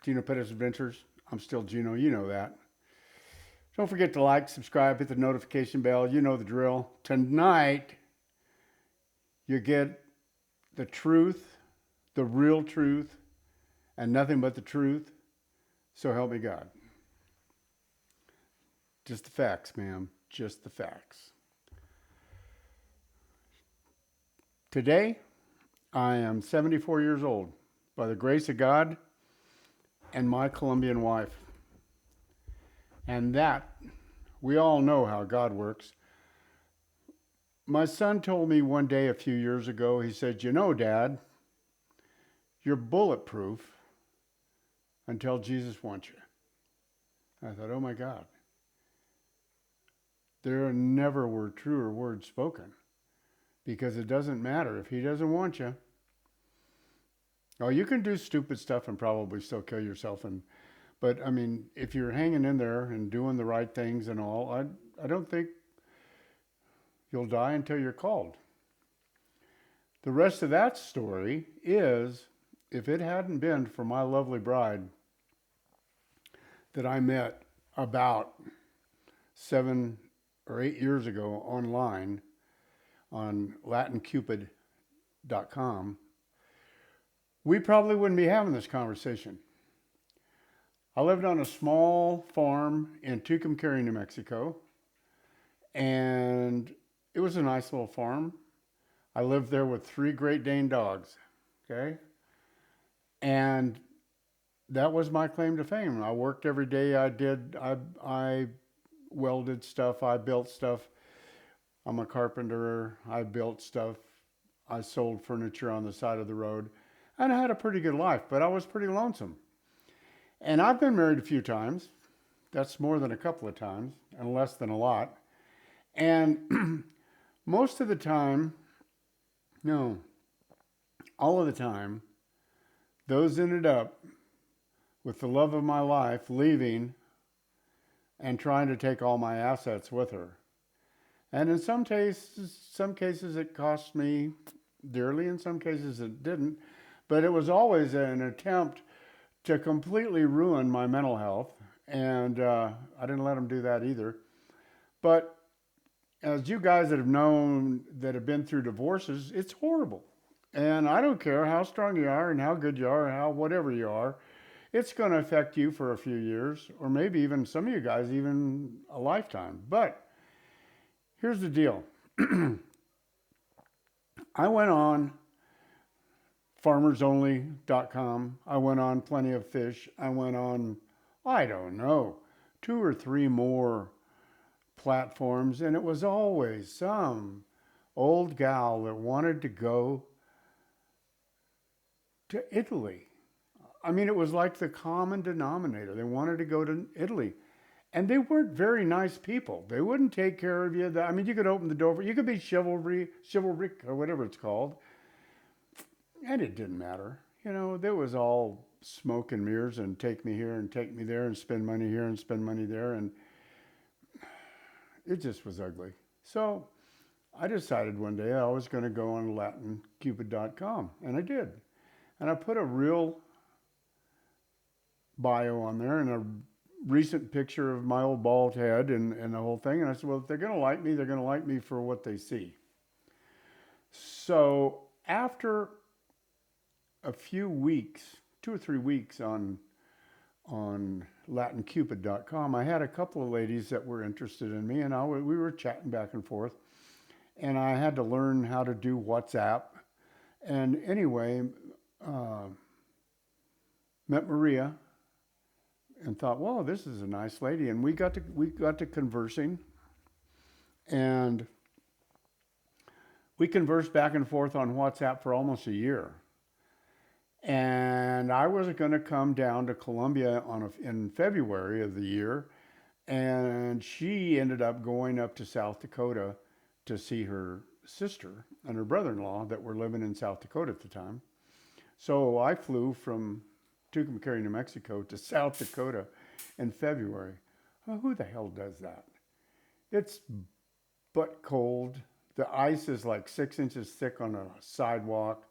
Geno Perez Adventures. I'm still Geno, you know that. Don't forget to like, subscribe, hit the notification bell. You know the drill. Tonight, you get the truth, the real truth, and nothing but the truth. So help me God. Just the facts, ma'am. Just the facts. Today, I am 74 years old by the grace of God and my Colombian wife. And that, we all know how God works. My son told me one day a few years ago, he said, "You know, Dad, you're bulletproof until Jesus wants you." I thought, oh my God. There never were truer words spoken, because it doesn't matter if he doesn't want you. Oh, you can do stupid stuff and probably still kill yourself. But I mean, if you're hanging in there and doing the right things and all, I don't think you'll die until you're called. The rest of that story is, if it hadn't been for my lovely bride that I met about 7 or 8 years ago online on latincupid.com, we probably wouldn't be having this conversation. I lived on a small farm in Tucumcari, New Mexico, and it was a nice little farm. I lived there with 3 Great Dane dogs, okay? And that was my claim to fame. I worked every day. I welded stuff. I built stuff. I'm a carpenter. I built stuff. I sold furniture on the side of the road. And I had a pretty good life, but I was pretty lonesome. And I've been married a few times. That's more than a couple of times, and less than a lot. And most of the time, no, all of the time, those ended up with the love of my life leaving and trying to take all my assets with her. And in some cases it cost me dearly, in some cases it didn't. But it was always an attempt to completely ruin my mental health. And I didn't let them do that either. But as you guys that have known, that have been through divorces, it's horrible. And I don't care how strong you are and how good you are, how whatever you are, it's going to affect you for a few years, or maybe even some of you guys, even a lifetime. But here's the deal. I went on farmersonly.com. I went on Plenty of Fish. I went on, I don't know, 2 or 3 more platforms, and it was always some old gal that wanted to go to Italy. I mean, it was like the common denominator. They wanted to go to Italy. And they weren't very nice people. They wouldn't take care of you. I mean, you could open the door, you could be chivalric or whatever it's called. And it didn't matter. You know, there was all smoke and mirrors and take me here and take me there and spend money here and spend money there. And it just was ugly. So I decided one day I was going to go on latincupid.com. And I did. And I put a real bio on there and a recent picture of my old bald head and the whole thing. And I said, well, if they're going to like me, they're going to like me for what they see. So after a few weeks, 2 or 3 weeks on latincupid.com, I had a couple of ladies that were interested in me, and we were chatting back and forth. And I had to learn how to do WhatsApp. And anyway, met Maria and thought, well, this is a nice lady. And we got to conversing, and we conversed back and forth on WhatsApp for almost a year. And I was going to come down to Colombia in February of the year, and she ended up going up to South Dakota to see her sister and her brother-in-law that were living in South Dakota at the time. So I flew from Tucumcari, New Mexico to South Dakota in February. Well, who the hell does that? It's butt cold. The ice is like 6 inches thick on a sidewalk.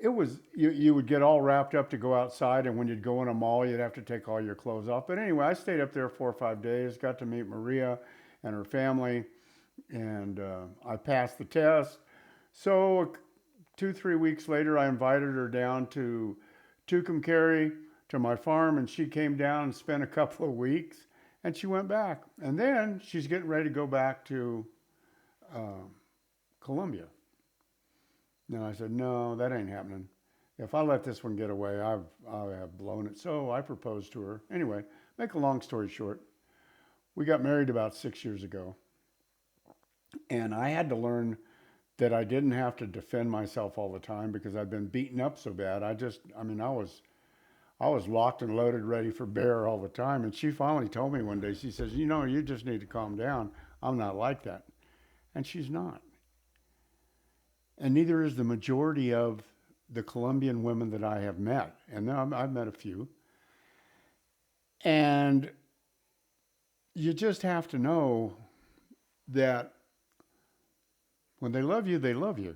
it was, you would get all wrapped up to go outside, and when you'd go in a mall, you'd have to take all your clothes off. But anyway, I stayed up there 4 or 5 days, got to meet Maria and her family, and I passed the test. So 2, 3 weeks later, I invited her down to Tucumcari to my farm, and she came down and spent a couple of weeks, and she went back. And then she's getting ready to go back to uh, Colombia. No, I said, no, that ain't happening. If I let this one get away, I have blown it. So I proposed to her. Anyway, make a long story short, we got married about 6 years ago. And I had to learn that I didn't have to defend myself all the time because I'd been beaten up so bad. I was locked and loaded, ready for bear all the time. And she finally told me one day, she says, you just need to calm down. I'm not like that. And she's not. And neither is the majority of the Colombian women that I have met. And I've met a few. And you just have to know that when they love you, they love you.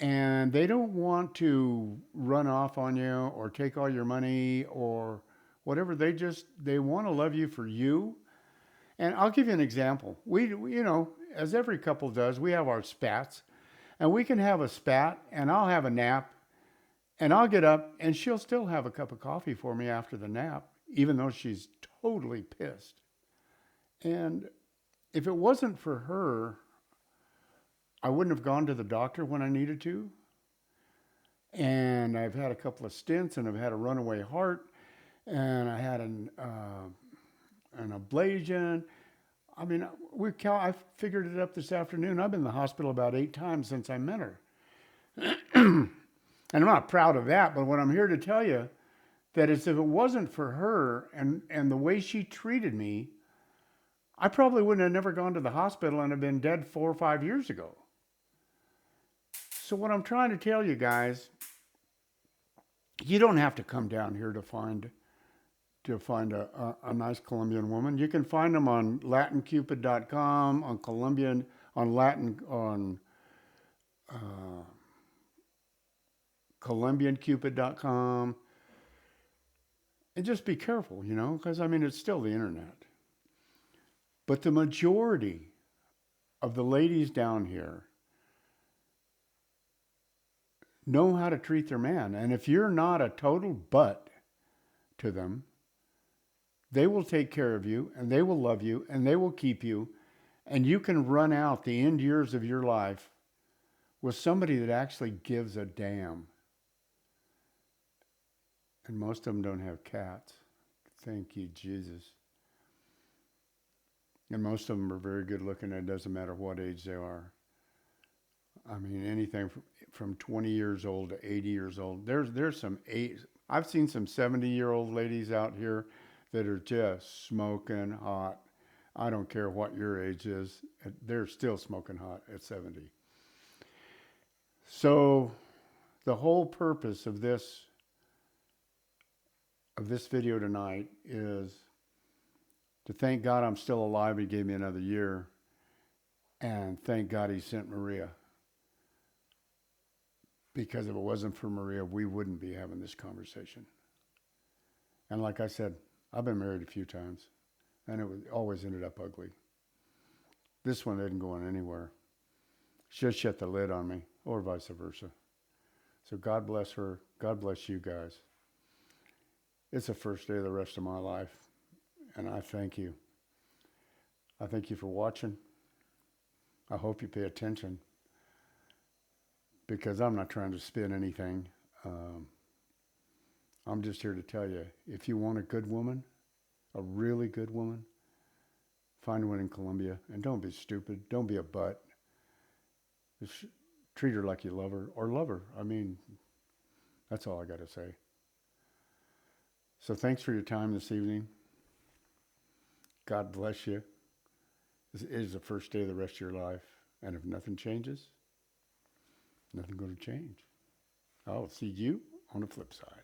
And they don't want to run off on you or take all your money or whatever. They want to love you for you. And I'll give you an example. We as every couple does, we have our spats. And we can have a spat, and I'll have a nap, and I'll get up, and she'll still have a cup of coffee for me after the nap, even though she's totally pissed. And if it wasn't for her, I wouldn't have gone to the doctor when I needed to. And I've had a couple of stents, and I've had a runaway heart, and I had an ablation. I mean, I figured it up this afternoon. I've been in the hospital about 8 times since I met her. And I'm not proud of that, but what I'm here to tell you, that is, if it wasn't for her and the way she treated me, I probably wouldn't have never gone to the hospital and have been dead 4 or 5 years ago. So what I'm trying to tell you guys, you don't have to come down here to find a nice Colombian woman. You can find them on latincupid.com, on Colombian, on Latin, on colombiancupid.com. And just be careful, because it's still the internet. But the majority of the ladies down here know how to treat their man. And if you're not a total butt to them, they will take care of you, and they will love you, and they will keep you, and you can run out the end years of your life with somebody that actually gives a damn. And most of them don't have cats. Thank you, Jesus. And most of them are very good looking. It doesn't matter what age they are. I mean, anything from 20 years old to 80 years old. There's some I've seen some 70-year-old ladies out here that are just smoking hot. I don't care what your age is. They're still smoking hot at 70. So the whole purpose of this video tonight is to thank God I'm still alive. He gave me another year. And thank God he sent Maria. Because if it wasn't for Maria, we wouldn't be having this conversation. And like I said, I've been married a few times, and it always ended up ugly. This one isn't going anywhere. She just shut the lid on me, or vice versa. So God bless her. God bless you guys. It's the first day of the rest of my life, and I thank you. I thank you for watching. I hope you pay attention, because I'm not trying to spin anything. I'm just here to tell you, if you want a good woman, a really good woman, find one in Colombia. And don't be stupid. Don't be a butt. Just treat her like you love her, or love her. I mean, that's all I got to say. So thanks for your time this evening. God bless you. This is the first day of the rest of your life. And if nothing changes, nothing's going to change. I'll see you on the flip side.